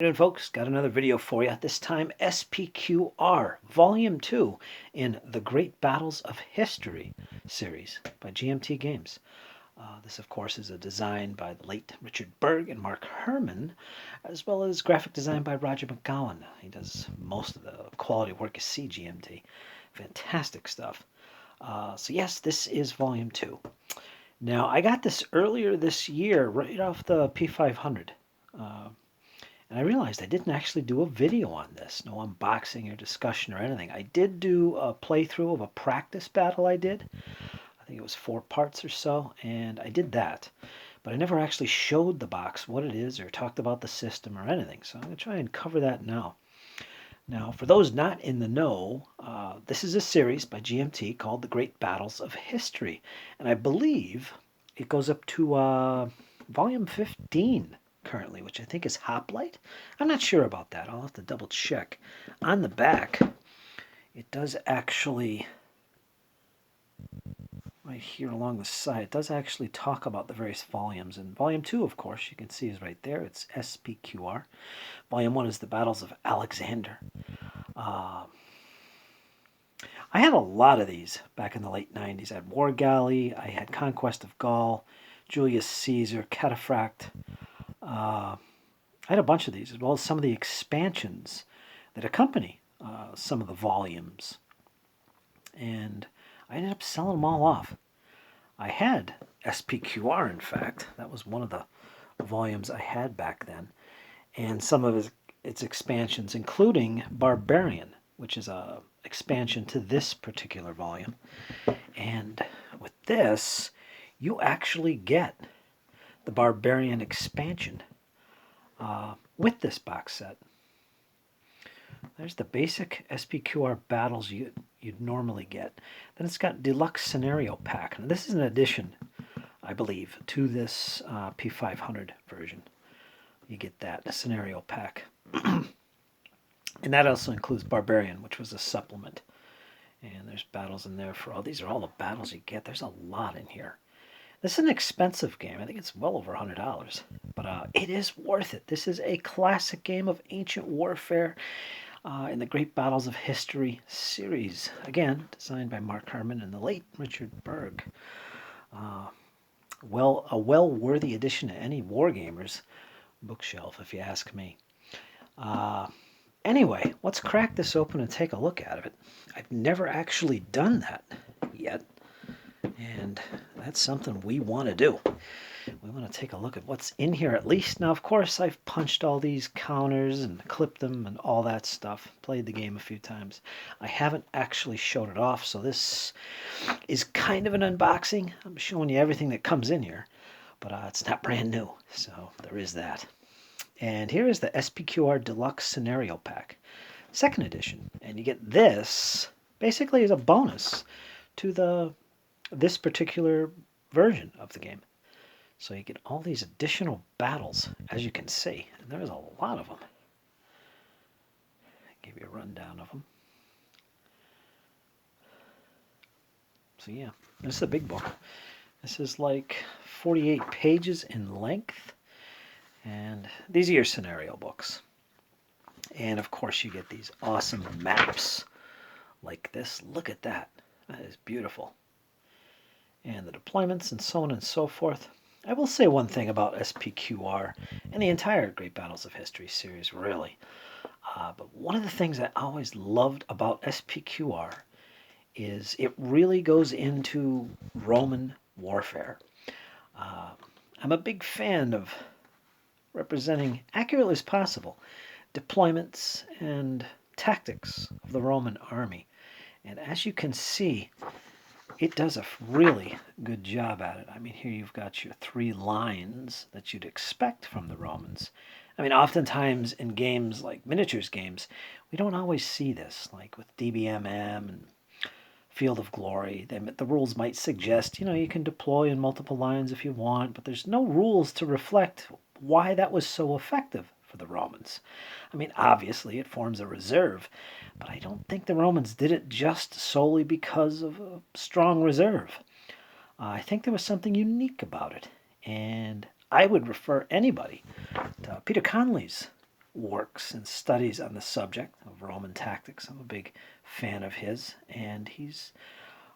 Good afternoon, folks. Got another video for you. This time SPQR Volume 2 in the Great Battles of History series by GMT Games. This, of course, is a design by the late Richard Berg and Mark Herman, as well as graphic design by Roger McGowan. He does most of the quality work you see, GMT. Fantastic stuff. So yes, this is Volume 2. Now, I got this earlier this year, right off the P500. And I realized I didn't actually do a video on this, no unboxing or discussion or anything. I did do a playthrough of a practice battle I did. I think it was 4 parts or so, and I did that. But I never actually showed the box what it is or talked about the system or anything, so I'm going to try and cover that now. Now, for those not in the know, this is a series by GMT called The Great Battles of History, and I believe it goes up to Volume 15. Currently, which I think is Hoplite. I'm not sure about that. I'll have to double check. On the back, it does actually, right here along the side, it does actually talk about the various volumes. And Volume 2, of course, you can see is right there. It's SPQR. Volume 1 is the Battles of Alexander. I had a lot of these back in the late 90s. I had War Galley, I had Conquest of Gaul, Julius Caesar, Cataphract. I had a bunch of these, as well as some of the expansions that accompany some of the volumes. And I ended up selling them all off. I had SPQR, in fact. That was one of the volumes I had back then. And some of its expansions, including Barbarian, which is a expansion to this particular volume. And with this, you actually get the Barbarian expansion with this box set. There's the basic SPQR battles you'd normally get. Then it's got Deluxe Scenario Pack. Now this is an addition, I believe, to this P500 version. You get that Scenario Pack. And that also includes Barbarian, which was a supplement. And there's battles in there for all. These are all the battles you get. There's a lot in here. This is an expensive game. I think it's well over $100, but it is worth it. This is a classic game of ancient warfare in the Great Battles of History series. Again, designed by Mark Herman and the late Richard Berg. A well-worthy addition to any Wargamers bookshelf, if you ask me. Anyway, let's crack this open and take a look at it. I've never actually done that yet. And that's something we want to do. We want to take a look at what's in here at least. Now, of course, I've punched all these counters and clipped them and all that stuff. Played the game a few times. I haven't actually showed it off, so this is kind of an unboxing. I'm showing you everything that comes in here, but it's not brand new, so there is that. And here is the SPQR Deluxe Scenario Pack, 2nd edition. And you get this basically as a bonus to this particular version of the game. So you get all these additional battles, as you can see, and there's a lot of them. I'll give you a rundown of them. So yeah, this is a big book. This is like 48 pages in length, and these are your scenario books. And of course you get these awesome maps like this. Look at that. That is beautiful. And the deployments and so on and so forth. I will say one thing about SPQR and the entire Great Battles of History series, really. But one of the things I always loved about SPQR is it really goes into Roman warfare. I'm a big fan of representing, accurately as possible, deployments and tactics of the Roman army. And as you can see, it does a really good job at it. I mean, here you've got your 3 lines that you'd expect from the Romans. I mean, oftentimes in games like miniatures games, we don't always see this, like with DBMM and Field of Glory. The rules might suggest, you can deploy in multiple lines if you want, but there's no rules to reflect why that was so effective for the Romans. I mean, obviously it forms a reserve, but I don't think the Romans did it just solely because of a strong reserve. I think there was something unique about it, and I would refer anybody to Peter Conley's works and studies on the subject of Roman tactics. I'm a big fan of his, and he's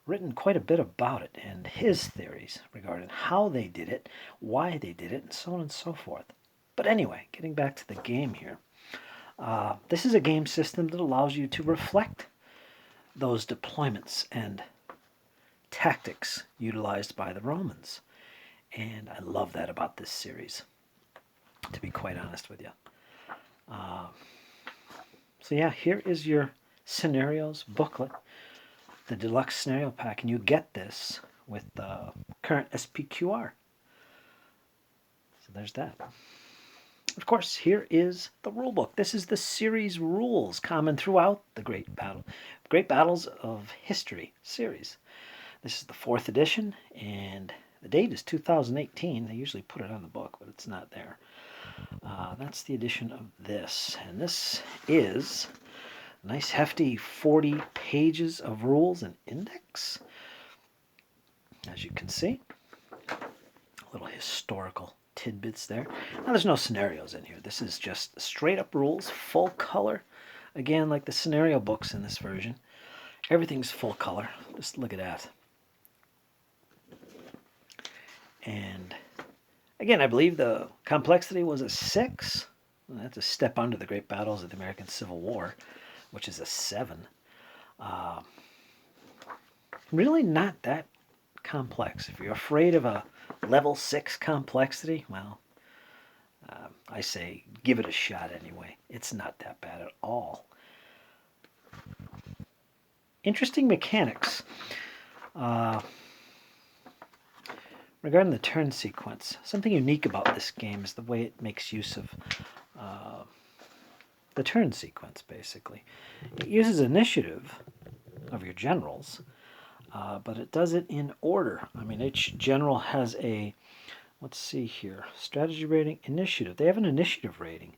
written quite a bit about it and his theories regarding how they did it, why they did it, and so on and so forth. But anyway, getting back to the game here. This is a game system that allows you to reflect those deployments and tactics utilized by the Romans. And I love that about this series, to be quite honest with you. So yeah, here is your scenarios booklet, the deluxe scenario pack, and you get this with the current SPQR. So there's that. Of course, here is the rule book. This is the series rules common throughout the Great Battles of History series. This is the 4th edition, and the date is 2018. They usually put it on the book, but it's not there. That's the edition of this, and this is a nice hefty 40 pages of rules and index. As you can see, little historical tidbits there. Now there's no scenarios in here. This is just straight up rules, full color. Again, like the scenario books in this version, everything's full color. Just look at that. And again, I believe the complexity was a 6. That's a step under the Great Battles of the American Civil War, which is a 7. Really not that complex. If you're afraid of a level 6 complexity, well, I say give it a shot anyway. It's not that bad at all. Interesting mechanics. Regarding the turn sequence, something unique about this game is the way it makes use of the turn sequence, basically. It uses initiative of your generals, but it does it in order. I mean, each general has a, let's see here, strategy rating, initiative. They have an initiative rating,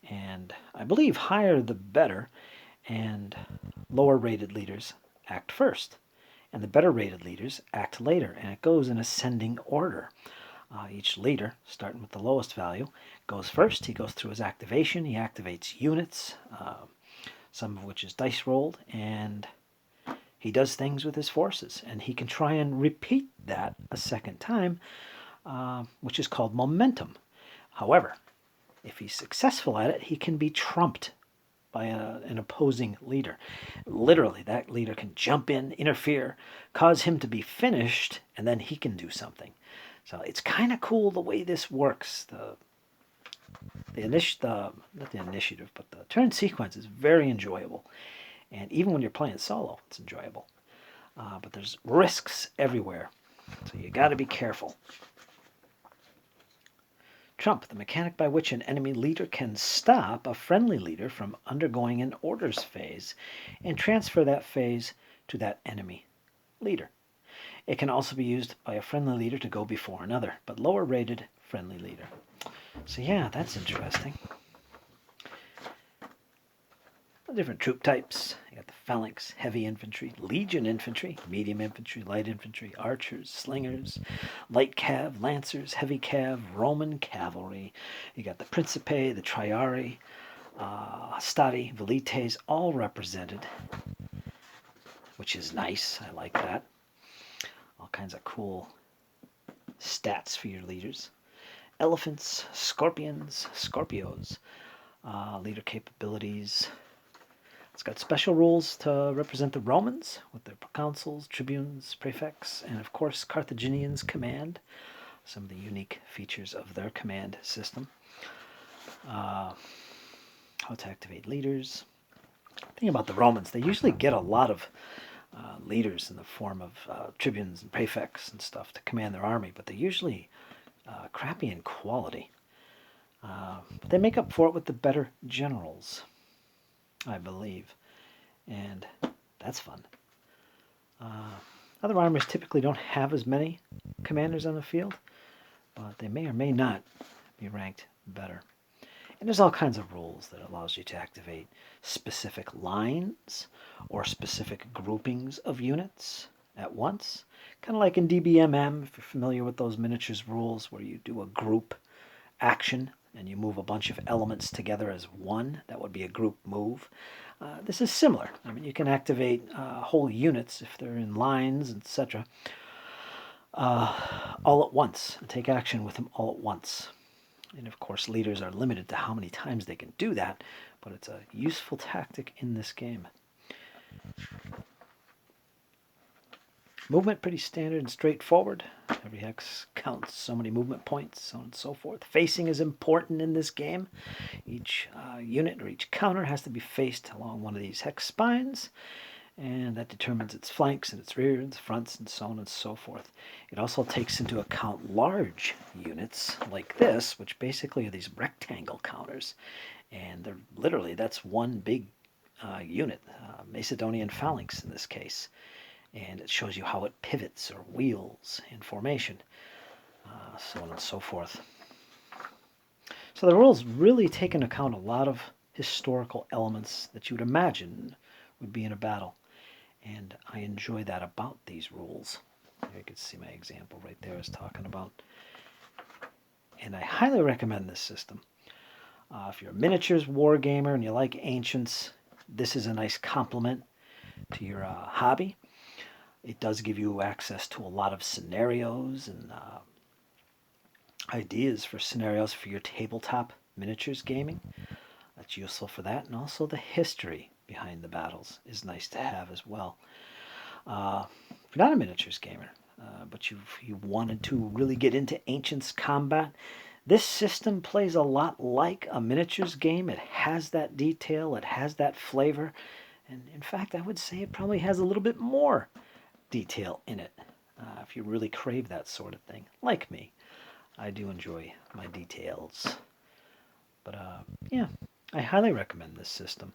and I believe higher the better, and lower rated leaders act first, and the better rated leaders act later, and it goes in ascending order. Each leader, starting with the lowest value, goes first. He goes through his activation. He activates units, some of which is dice rolled, and he does things with his forces, and he can try and repeat that a second time, which is called momentum. However, if he's successful at it, he can be trumped by an opposing leader. Literally, that leader can jump in, interfere, cause him to be finished, and then he can do something. So it's kind of cool the way this works. Not the initiative, but the turn sequence is very enjoyable. And even when you're playing solo, it's enjoyable. But there's risks everywhere, so you got to be careful. Trump, the mechanic by which an enemy leader can stop a friendly leader from undergoing an orders phase and transfer that phase to that enemy leader. It can also be used by a friendly leader to go before another, but lower rated friendly leader. So yeah, that's interesting. Different troop types. You got the phalanx, heavy infantry, legion infantry, medium infantry, light infantry, archers, slingers, light cav, lancers, heavy cav, Roman cavalry. You got the principae, the triarii, stati, velites, all represented, which is nice. I like that. All kinds of cool stats for your leaders. Elephants, scorpions, Scorpios, leader capabilities. It's got special rules to represent the Romans with their proconsuls, tribunes, prefects, and of course Carthaginians command. Some of the unique features of their command system. How to activate leaders. The thing about the Romans, they usually get a lot of leaders in the form of tribunes and prefects and stuff to command their army, but they're usually crappy in quality. But they make up for it with the better generals, I believe, and that's fun. Other armies typically don't have as many commanders on the field, but they may or may not be ranked better. And there's all kinds of rules that allows you to activate specific lines or specific groupings of units at once. Kind of like in DBMM, if you're familiar with those miniatures rules where you do a group action and you move a bunch of elements together as one. That would be a group move. This is similar. I mean, you can activate whole units if they're in lines, etc., all at once, and take action with them all at once. And of course, leaders are limited to how many times they can do that, but it's a useful tactic in this game. Movement, pretty standard and straightforward. Every hex counts so many movement points, so on and so forth. Facing is important in this game. Each unit or each counter has to be faced along one of these hex spines, and that determines its flanks and its rear and its fronts and so on and so forth. It also takes into account large units like this, which basically are these rectangle counters, and they're literally, that's one big unit, Macedonian phalanx in this case. And it shows you how it pivots or wheels in formation, so on and so forth. So the rules really take into account a lot of historical elements that you would imagine would be in a battle. And I enjoy that about these rules. You can see my example right there is talking about. And I highly recommend this system. If you're a miniatures wargamer and you like ancients, this is a nice complement to your hobby. It does give you access to a lot of scenarios and ideas for scenarios for your tabletop miniatures gaming. That's useful for that. And also the history behind the battles is nice to have as well. If you're not a miniatures gamer, but you wanted to really get into ancients combat, this system plays a lot like a miniatures game. It has that detail, it has that flavor, and in fact I would say it probably has a little bit more detail in it, if you really crave that sort of thing. Like me, I do enjoy my details. But yeah, I highly recommend this system.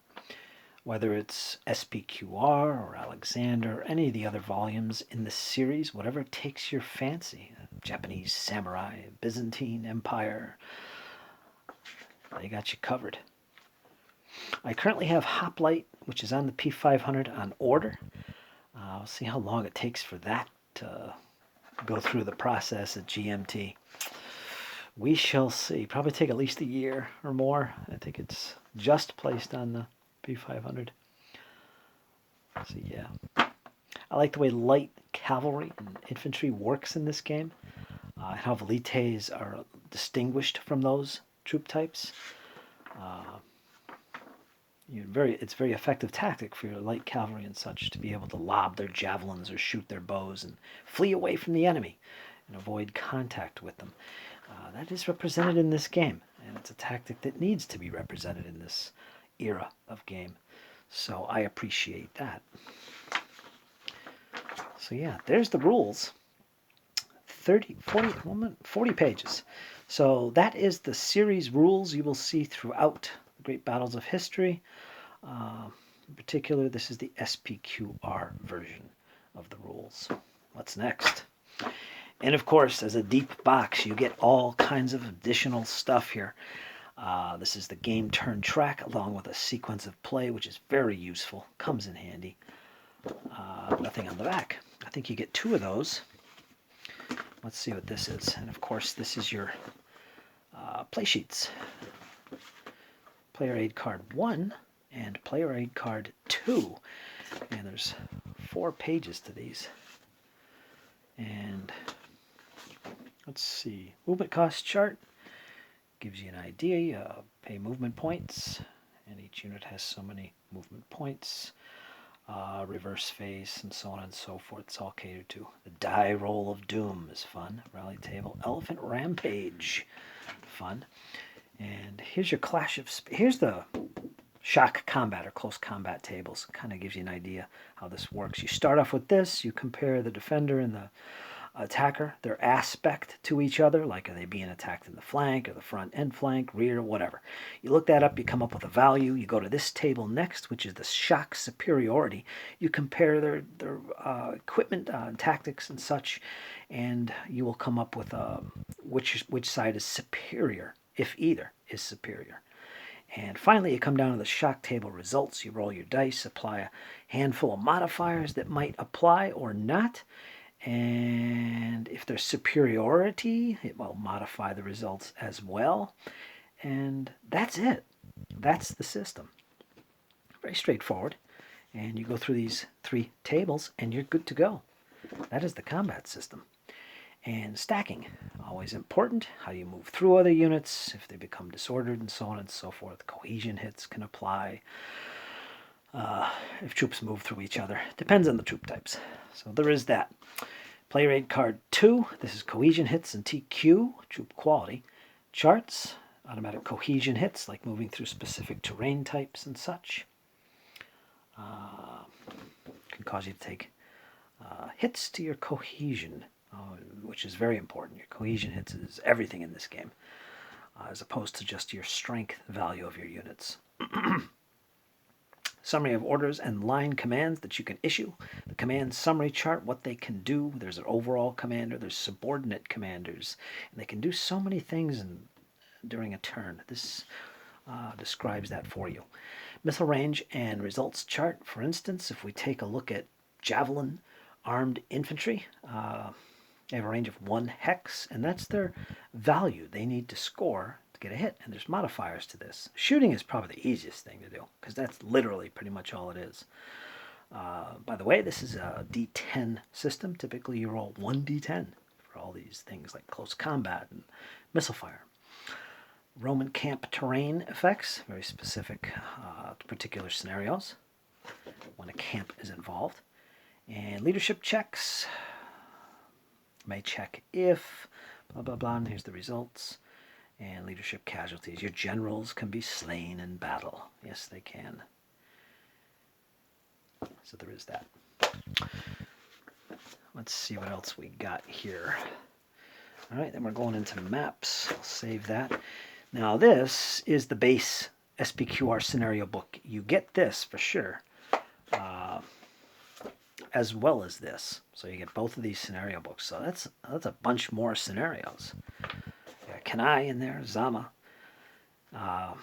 Whether it's SPQR or Alexander or any of the other volumes in the series, whatever takes your fancy. Japanese samurai, Byzantine Empire, they got you covered. I currently have Hoplite, which is on the P500 on order. I'll see how long it takes for that to go through the process at GMT. We shall see. Probably take at least a year or more. I think it's just placed on the P500. So yeah. I like the way light cavalry and infantry works in this game. How velites are distinguished from those troop types. It's a very effective tactic for your light cavalry and such to be able to lob their javelins or shoot their bows and flee away from the enemy and avoid contact with them. That is represented in this game, and it's a tactic that needs to be represented in this era of game. So I appreciate that. So yeah, there's the rules. 40 pages. So that is the series rules you will see throughout the Great Battles of History. In particular, this is the SPQR version of the rules. What's next? And of course, as a deep box, you get all kinds of additional stuff here. This is the game turn track along with a sequence of play, which is very useful. Comes in handy. Nothing on the back. I think you get 2 of those. Let's see what this is. And of course, this is your play sheets. Player aid card 1 and player aid card 2. And there's 4 pages to these. And let's see. Movement cost chart gives you an idea. You pay movement points, and each unit has so many movement points. Reverse face, and so on and so forth. It's all catered to. The die roll of doom is fun. Rally table. Elephant rampage. Fun. And here's your clash of... Here's the shock combat or close combat tables. Kind of gives you an idea how this works. You start off with this. You compare the defender and the attacker, their aspect to each other, like are they being attacked in the flank or the front end flank, rear, whatever. You look that up, you come up with a value. You go to this table next, which is the shock superiority. You compare their equipment, tactics and such, and you will come up with which side is superior, if either is superior. And finally, you come down to the shock table results. You roll your dice, apply a handful of modifiers that might apply or not. And if there's superiority, it will modify the results as well. and that's it. That's the system. Very straightforward. And you go through these 3 tables and you're good to go. That is the combat system. And stacking, always important. How you move through other units, if they become disordered and so on and so forth. Cohesion hits can apply. If troops move through each other. Depends on the troop types. So there is that. Play rate card 2. This is cohesion hits and TQ, troop quality. Charts, automatic cohesion hits, like moving through specific terrain types and such. Can cause you to take hits to your cohesion, which is very important. Your cohesion hits is everything in this game, as opposed to just your strength value of your units. Summary of orders and line commands that you can issue. The command summary chart, what they can do. There's an overall commander. There's subordinate commanders. And they can do so many things during a turn. This describes that for you. Missile range and results chart. For instance, if we take a look at Javelin armed infantry, they have a range of 1 hex, and that's their value they need to score to get a hit, and there's modifiers to this. Shooting is probably the easiest thing to do, because that's literally pretty much all it is. By the way, this is a D10 system. Typically you roll 1d10 for all these things like close combat and missile fire. Roman camp terrain effects, very specific to particular scenarios when a camp is involved. And leadership checks, may check if, blah, blah, blah, and here's the results. And leadership casualties. Your generals can be slain in battle. Yes, they can. So there is that. Let's see what else we got here. All right, then we're going into maps. I'll save that. Now this is the base SPQR scenario book. You get this for sure, as well as this. So you get both of these scenario books. So that's a bunch more scenarios. Kenai in there, Zama. I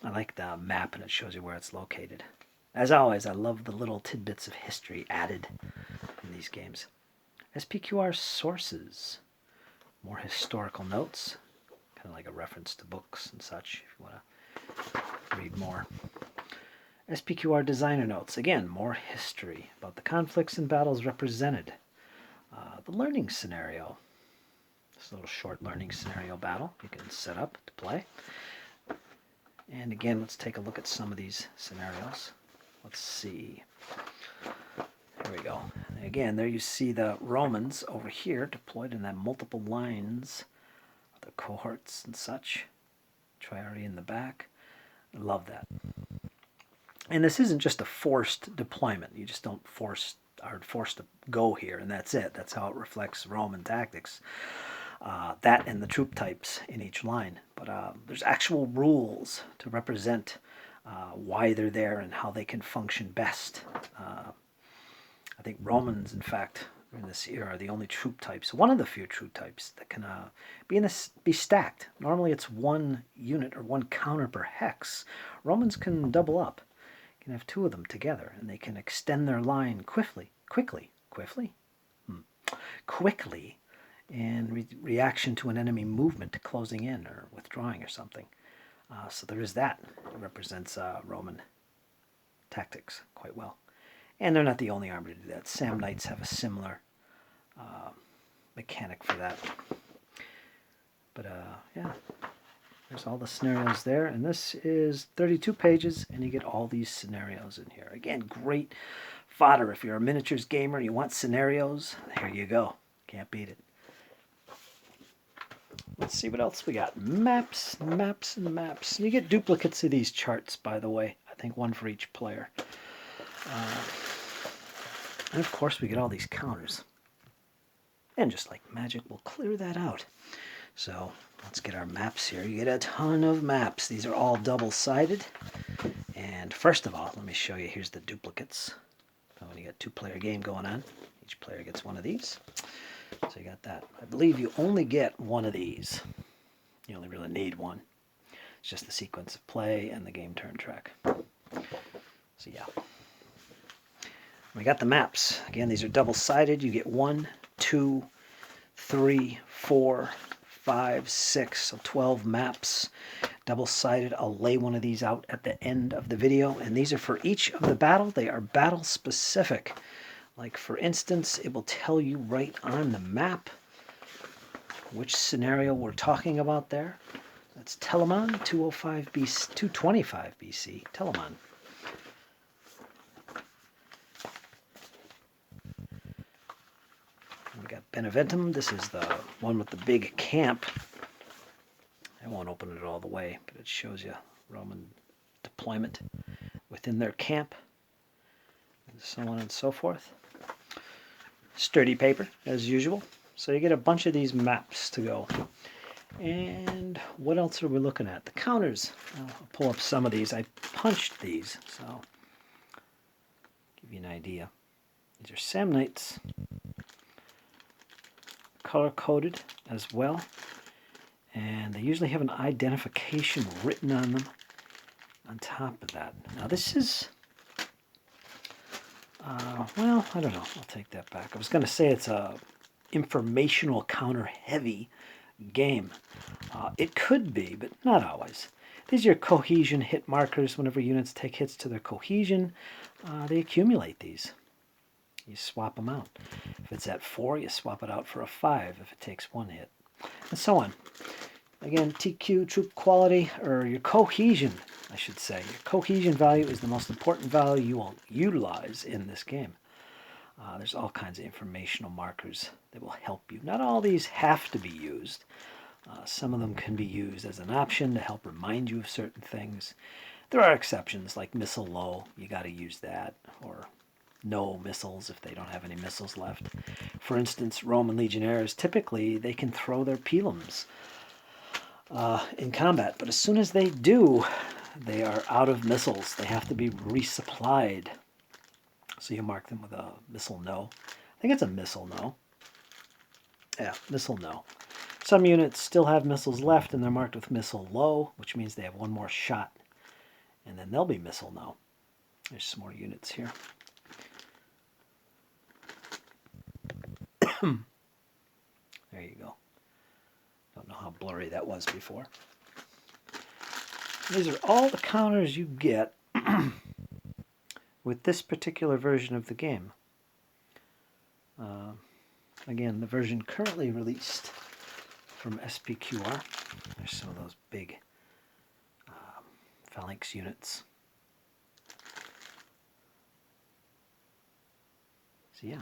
like the map, and it shows you where it's located. As always, I love the little tidbits of history added in these games. SPQR sources. More historical notes. Kind of like a reference to books and such, if you want to read more. SPQR designer notes. Again, more history about the conflicts and battles represented. The learning scenario. This little short learning scenario battle you can set up to play. And again, let's take a look at some of these scenarios. Let's see. There we go. Again, there you see the Romans over here deployed in that multiple lines, the cohorts and such. Triarii in the back. I love that. And this isn't just a forced deployment. You just don't are forced to go here, and that's it. That's how it reflects Roman tactics. That and the troop types in each line. But there's actual rules to represent why they're there and how they can function best. I think Romans, in fact, in this era are the only troop types, one of the few troop types that can be stacked. Normally it's 1 unit or 1 counter per hex. Romans can double up. You can have 2 of them together, and they can extend their line quickly, in reaction to an enemy movement closing in or withdrawing or something. So there is that. It represents Roman tactics quite well. And they're not the only army to do that. Sam Knights have a similar mechanic for that. But yeah, there's all the scenarios there. And this is 32 pages, and you get all these scenarios in here. Again, great fodder. If you're a miniatures gamer and you want scenarios, here you go. Can't beat it. Let's see what else we got. Maps, maps, and maps. You get duplicates of these charts, by the way. I think 1 for each player. And of course we get all these counters. And just like magic, we'll clear that out. So let's get our maps here. You get a ton of maps. These are all double-sided. And first of all, let me show you. Here's the duplicates. So when you got 2-player game going on, each player gets 1 of these. So you got that. I believe you only get 1 of these. You only really need 1. It's just the sequence of play and the game turn track. So yeah. We got the maps. Again, these are double-sided. You get 1, 2, 3, 4, 5, 6, so 12 maps double-sided. I'll lay one of these out at the end of the video, and these are for each of the battle. They are battle specific. Like for instance, it will tell you right on the map which scenario we're talking about there. That's Telamon, 205 BC, 225 BC, Telamon. We got Beneventum. This is the one with the big camp. I won't open it all the way, but it shows you Roman deployment within their camp, and so on and so forth. Sturdy paper, as usual. So you get a bunch of these maps to go. And what else are we looking at? The counters. I'll pull up some of these. I punched these, so give you an idea. These are Samnites, color-coded as well. And they usually have an identification written on them on top of that. Now this is, well, I don't know. I'll take that back. I was going to say it's a informational counter-heavy game. It could be, but not always. These are your cohesion hit markers. Whenever units take hits to their cohesion, they accumulate these. You swap them out. If it's at 4, you swap it out for a 5 if it takes 1 hit, and so on. Again, TQ, troop quality, or your cohesion, I should say. Your cohesion value is the most important value you will utilize in this game. There's all kinds of informational markers that will help you. Not all these have to be used. Some of them can be used as an option to help remind you of certain things. There are exceptions, like missile low. You got to use that, or no missiles if they don't have any missiles left. For instance, Roman legionnaires, typically they can throw their pilums in combat, but as soon as they do, they are out of missiles. They have to be resupplied. So you mark them with a missile no. I think it's a missile no. Yeah, missile no. Some units still have missiles left, and they're marked with missile low, which means they have one more shot, and then they'll be missile no. There's some more units here. There you go. Don't know how blurry that was before. These are all the counters you get with this particular version of the game. Again, the version currently released from SPQR. There's some of those big phalanx units. So yeah.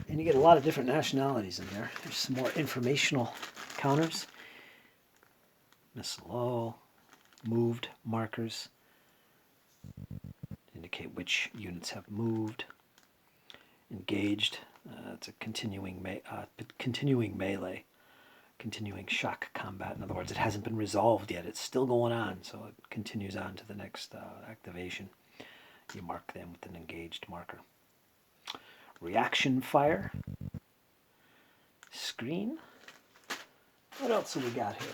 And you get a lot of different nationalities in there. There's some more informational counters. Missile low, moved markers indicate which units have moved. Engaged, it's a continuing melee, continuing shock combat. In other words, it hasn't been resolved yet. It's still going on, so it continues on to the next activation. You mark them with an engaged marker. Reaction fire. Screen. What else have we got here?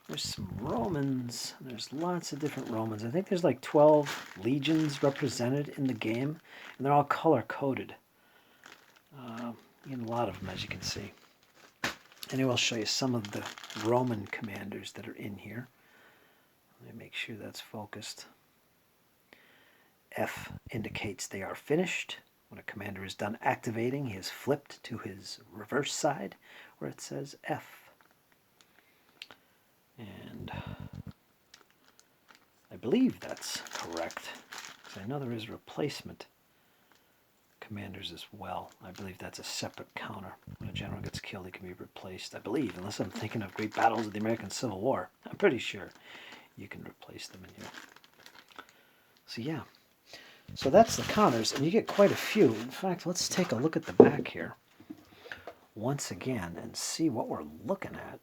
There's some Romans. There's lots of different Romans. I think there's like 12 legions represented in the game, and they're all color-coded. You get a lot of them, as you can see. Anyway, I'll show you some of the Roman commanders that are in here. Let me make sure that's focused. F indicates they are finished. When a commander is done activating, he is flipped to his reverse side, where it says F. And I believe that's correct, because I know there is replacement commanders as well. I believe that's a separate counter. When a general gets killed, he can be replaced, I believe, unless I'm thinking of great battles of the American Civil War. I'm pretty sure you can replace them in here. So yeah. So that's the counters, and you get quite a few. In fact, let's take a look at the back here once again and see what we're looking at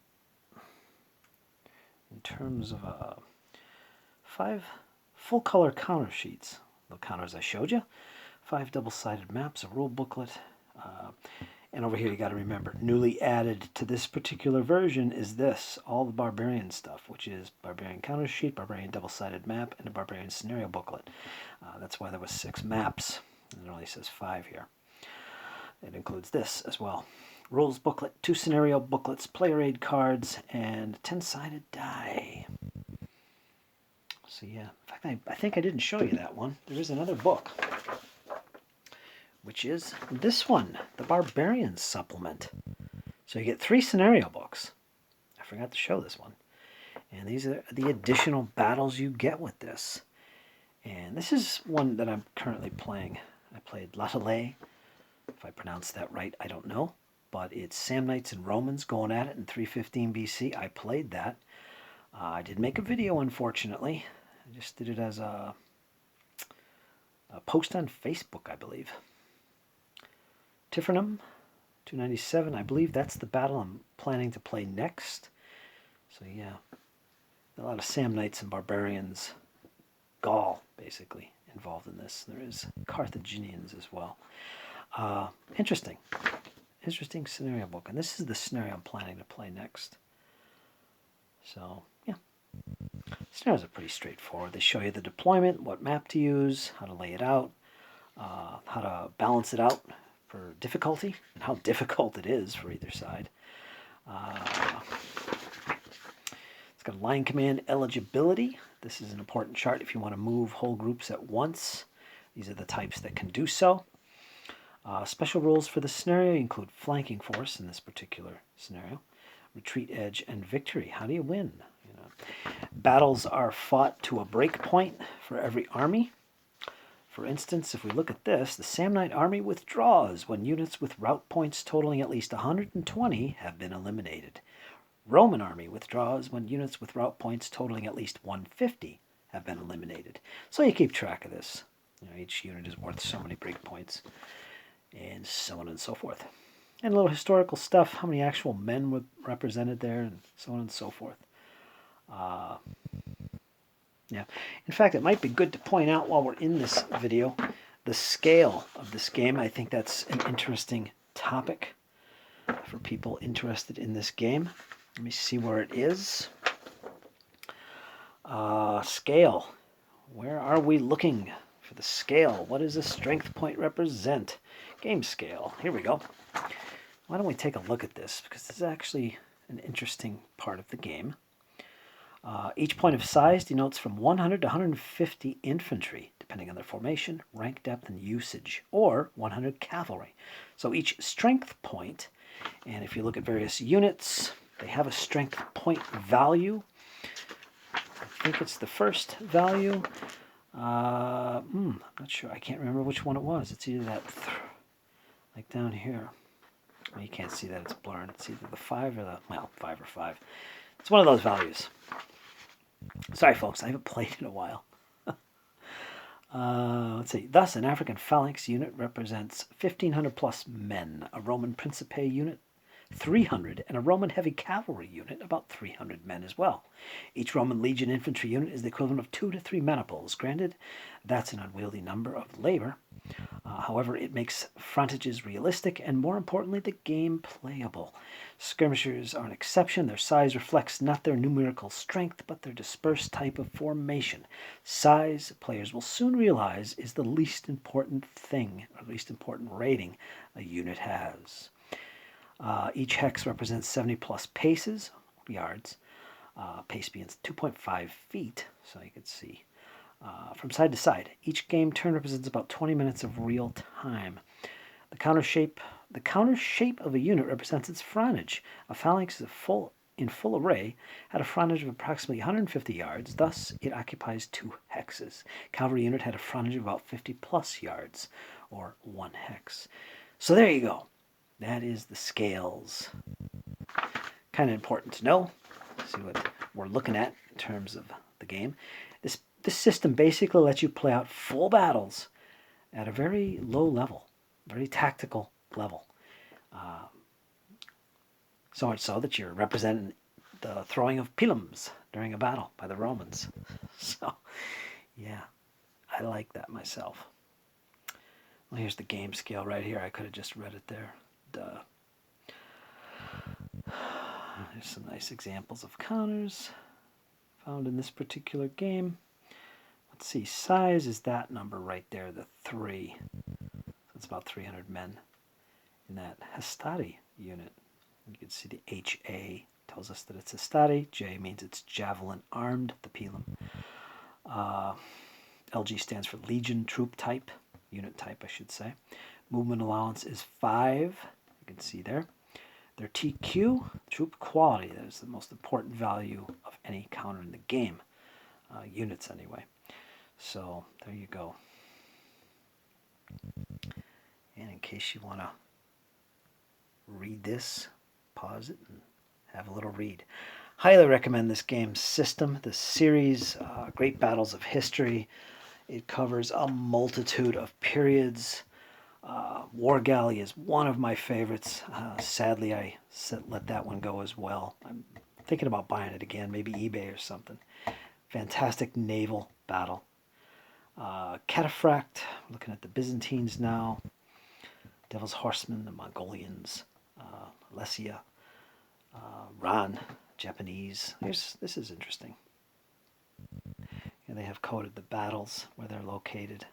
in terms of 5 full-color counter sheets. The counters I showed you, 5 double-sided maps, a rule booklet, and over here you got to remember, newly added to this particular version is this, all the barbarian stuff, which is barbarian counter sheet, barbarian double-sided map, and a barbarian scenario booklet. That's why there was 6 maps, and it only says 5 here. It includes this as well. rules booklet, 2 scenario booklets, player aid cards, and 10-sided die. So yeah, in fact, I think I didn't show you that one. There is another book, which is this one, the Barbarian Supplement. So you get 3 scenario books. I forgot to show this one. And these are the additional battles you get with this. And this is one that I'm currently playing. I played L'Atelier. If I pronounced that right, I don't know. But it's Samnites and Romans going at it in 315 BC. I played that. I did make a video, unfortunately. I just did it as a post on Facebook, I believe. Tifernum, 297. I believe that's the battle I'm planning to play next. So yeah, a lot of Samnites and Barbarians, Gaul, basically, involved in this. There is Carthaginians as well. Interesting scenario book. And this is the scenario I'm planning to play next. So, yeah. Scenarios are pretty straightforward. They show you the deployment, what map to use, how to lay it out, how to balance it out for difficulty, and how difficult it is for either side. It's got line command eligibility. This is an important chart if you want to move whole groups at once. These are the types that can do so. Special rules for the scenario include flanking force in this particular scenario, retreat edge, and victory. How do you win? Battles are fought to a break point for every army. For instance, if we look at this, the Samnite army withdraws when units with route points totaling at least 120 have been eliminated. Roman army withdraws when units with route points totaling at least 150 have been eliminated. So you keep track of this. Each unit is worth so many break points, and so on and so forth. And a little historical stuff, how many actual men were represented there, and so on and so forth. Yeah. In fact, it might be good to point out while we're in this video the scale of this game. I think that's an interesting topic for people interested in this game. Let me see where it is. Scale. Where are we looking for the scale? What does a strength point represent? Game scale. Here we go. Why don't we take a look at this? Because this is actually an interesting part of the game. Each point of size denotes from 100 to 150 infantry, depending on their formation, rank, depth, and usage, or 100 cavalry. So each strength point, and if you look at various units, they have a strength point value. I think it's the first value. I'm not sure. I can't remember which one it was. It's either that, like down here. Well, you can't see that. It's blurred. It's either the 5 or the, 5 or 5. It's one of those values. Sorry, folks. I haven't played in a while. Let's see. Thus, an African phalanx unit represents 1,500 plus men. A Roman Principe unit, 300, and a Roman heavy cavalry unit, about 300 men as well. Each Roman legion infantry unit is the equivalent of 2 to 3 maniples. Granted, that's an unwieldy number of labor. However, it makes frontages realistic and, more importantly, the game playable. Skirmishers are an exception. Their size reflects not their numerical strength, but their dispersed type of formation. Size, players will soon realize, is the least important thing, or least important rating a unit has. Each hex represents 70 plus paces, yards, pace being 2.5 feet, so you can see. From side to side, each game turn represents about 20 minutes of real time. The counter shape of a unit represents its frontage. A phalanx in full array had a frontage of approximately 150 yards, thus it occupies 2 hexes. Cavalry unit had a frontage of about 50 plus yards, or 1 hex. So there you go. That is the scales. Kind of important to know. See what we're looking at in terms of the game. This system basically lets you play out full battles at a very low level, very tactical level. So much so that you're representing the throwing of pilums during a battle by the Romans. So, yeah, I like that myself. Well, here's the game scale right here. I could have just read it there. Duh. There's some nice examples of counters found in this particular game. Let's see, size is that number right there, the 3. So it's about 300 men in that Hastati unit. You can see the HA tells us that it's a Stati. J means it's javelin armed, the pilum. LG stands for Legion Troop Type, unit type I should say. Movement allowance is 5, you can see there. Their TQ, troop quality, that is the most important value of any counter in the game. Units anyway. So there you go. And in case you want to read this, pause it and have a little read. Highly recommend this game's system, the series, Great Battles of History. It covers a multitude of periods. War Galley is one of my favorites. Sadly, I let that one go as well. I'm thinking about buying it again, maybe eBay or something. Fantastic naval battle. Cataphract, looking at the Byzantines now. Devil's Horsemen, the Mongolians. Lesia. Ran, Japanese. This is interesting. And they have coded the battles where they're located.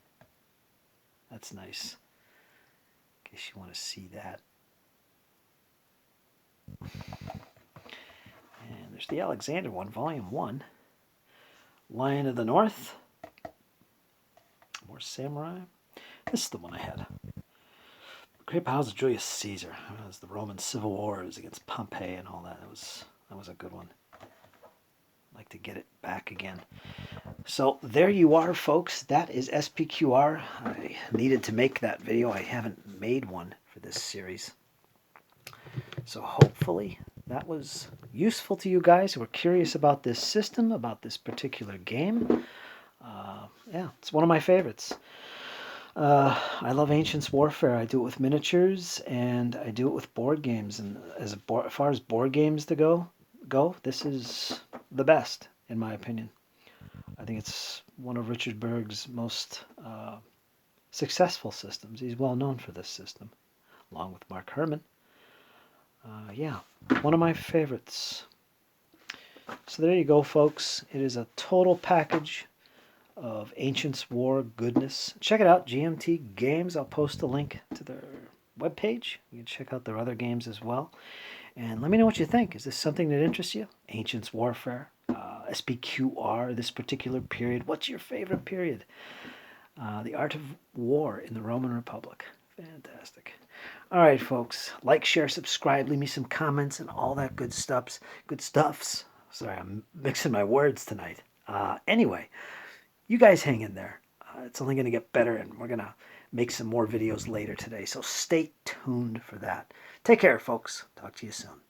That's nice. In case you want to see that. And there's the Alexander one, Volume 1. Lion of the North. More samurai. This is the one I had. Great Battles of Julius Caesar. It was the Roman Civil Wars against Pompey and all that. That was a good one. I'd like to get it back again. So there you are, folks. That is SPQR. I needed to make that video. I haven't made one for this series. So hopefully that was useful to you guys who are curious about this system, about this particular game. Yeah, it's one of my favorites. I love Ancients Warfare. I do it with miniatures, and I do it with board games. And as far as board games go, this is the best, in my opinion. I think it's one of Richard Berg's most successful systems. He's well known for this system, along with Mark Herman. Yeah, one of my favorites. So there you go, folks. It is a total package of Ancients War goodness. Check it out, GMT Games. I'll post a link to their webpage. You can check out their other games as well. And let me know what you think. Is this something that interests you? Ancients Warfare, SPQR, this particular period. What's your favorite period? The Art of War in the Roman Republic. Fantastic. All right, folks. Like, share, subscribe. Leave me some comments and all that good stuffs. Good stuffs. Sorry, I'm mixing my words tonight. Anyway, you guys hang in there. It's only going to get better, and we're going to make some more videos later today. So stay tuned for that. Take care, folks. Talk to you soon.